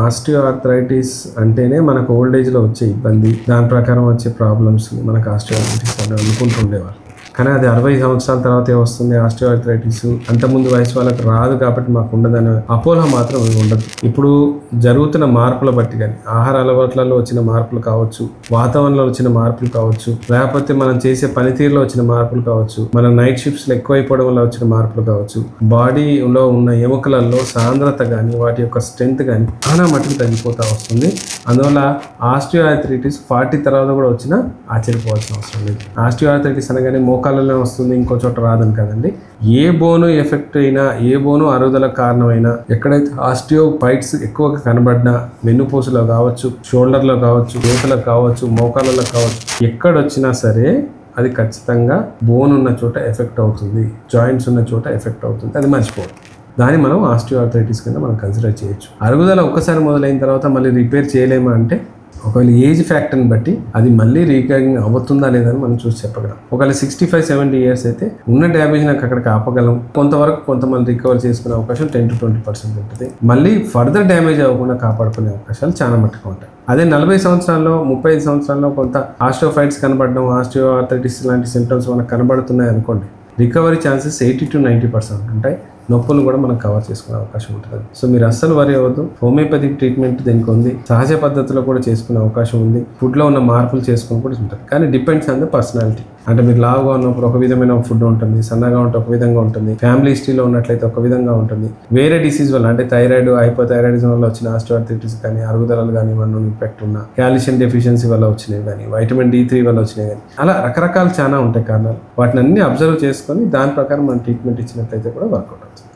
Osteoarthritis అంటేనే మనకు old ఏజ్లో వచ్చే ఇబ్బంది, దాని ప్రకారం వచ్చే ప్రాబ్లమ్స్ మనకు ఆస్టియోఆర్థరైటిస్ అని అనుకుంటుండేవారు. కానీ అది 60 సంవత్సరాల తర్వాతే వస్తుంది ఆస్టియోఆర్థరైటిస్, అంతకుముందు వయసు వాళ్ళకి రాదు కాబట్టి మాకు ఉండదనే అపోహ మాత్రం ఉండదు. ఇప్పుడు జరుగుతున్న మార్పుల బట్టి కానీ, ఆహార అలవాట్లలో వచ్చిన మార్పులు కావచ్చు, వాతావరణంలో వచ్చిన మార్పులు కావచ్చు, లేకపోతే మనం చేసే పనితీరులో వచ్చిన మార్పులు కావచ్చు, మన నైట్ షిఫ్ట్స్లో ఎక్కువైపోవడం వల్ల వచ్చిన మార్పులు కావచ్చు, బాడీలో ఉన్న ఎముకలలో సాంద్రత కానీ వాటి యొక్క స్ట్రెంత్ కానీ చాలా మట్టుకు తగ్గిపోతూ వస్తుంది. అందువల్ల ఆస్టియోఆర్థరైటిస్ 40 తర్వాత కూడా వచ్చినా ఆశ్చర్యపోవాల్సిన అవసరం లేదు. ఆస్టియోఆర్థరైటిస్ అనగానే మోకాళ్ళలో వస్తుంది, ఇంకో చోట రాదని కదండి. ఏ బోను ఎఫెక్ట్ అయినా, ఏ బోను అరుగుదలకు కారణమైనా, ఎక్కడైతే ఆస్టియోఫైట్స్ ఎక్కువగా కనబడినా, వెన్నుపూసలో కావచ్చు, షోల్డర్లో కావచ్చు, చేతులకు కావచ్చు, మోకాళ్ళలో కావచ్చు, ఎక్కడొచ్చినా సరే అది ఖచ్చితంగా బోన్ ఉన్న చోట ఎఫెక్ట్ అవుతుంది, జాయింట్స్ ఉన్న చోట ఎఫెక్ట్ అవుతుంది. అది మర్చిపోవద్దు. దాన్ని మనం ఆస్టియోఆర్థరైటిస్ కింద మనం కన్సిడర్ చేయొచ్చు. అరుగుదల ఒక్కసారి మొదలైన తర్వాత మళ్ళీ రిపేర్ చేయలేమా అంటే, ఒకవేళ ఏజ్ ఫ్యాక్టర్ని బట్టి అది మళ్ళీ రీకరింగ్ అవుతుందా లేదని మనం చూసి చెప్పగలం. ఒకవేళ 65-70 ఇయర్స్ అయితే ఉన్న డ్యామేజ్ నాకు అక్కడికి ఆపగలం, కొంతవరకు కొంతమంది రికవర్ చేసుకునే అవకాశం 10-20% ఉంటుంది. మళ్ళీ ఫర్దర్ డ్యామేజ్ అవ్వకుండా కాపాడుకునే అవకాశాలు చాలా మట్టుగా ఉంటాయి. అదే 40 సంవత్సరాల్లో 35 సంవత్సరాల్లో కొంత ఆస్టియోఫైట్స్ కనబడడం, ఆస్టియోఆర్థరైటిస్ లాంటి సింటమ్స్ మనకు కనబడుతున్నాయి అనుకోండి, రికవరీ ఛాన్సెస్ 80-90% ఉంటాయి. నొప్పులు కూడా మనం కవర్ చేసుకునే అవకాశం ఉంటుంది. సో మీరు అస్సలు వరి అవ్వద్దు. హోమియోపతిక్ ట్రీట్మెంట్ దీనికి ఉంది, సహజ పద్ధతిలో కూడా చేసుకునే అవకాశం ఉంది, ఫుడ్లో ఉన్న మార్పులు చేసుకుని కూడా ఉంటుంది. కానీ డిపెండ్స్ ఆన్ ద పర్సనాలిటీ. అంటే మీరు లావుగా ఉన్నప్పుడు ఒక విధమైన ఫుడ్ ఉంటుంది, సన్నగా ఉంటే ఒక విధంగా ఉంటుంది, ఫ్యామిలీ హిస్టరీలో ఉన్నట్లయితే ఒక విధంగా ఉంటుంది, వేరే డిసీజ్ వల్ల అంటే థైరాయిడ్, హైపోథైరాయిడిజం వల్ల వచ్చిన ఆస్టియోఆర్థరైటిస్ కానీ, అరుగుదలలు కానీ ఏమన్నా ఇంపాక్ట్ ఉన్న, కాల్షియం డెఫిషియన్సీ వల్ల వచ్చినవి కానీ, వైటమిన్ D3 వల్ల వచ్చినవి కానీ, అలా రకరకాలు చాలా ఉంటాయి కారణాలు. వాటిని అన్ని అబ్జర్వ్ చేసుకొని దాని ప్రకారం మనం ట్రీట్మెంట్ ఇచ్చినట్లయితే కూడా వర్కౌట్ అవుతుంది.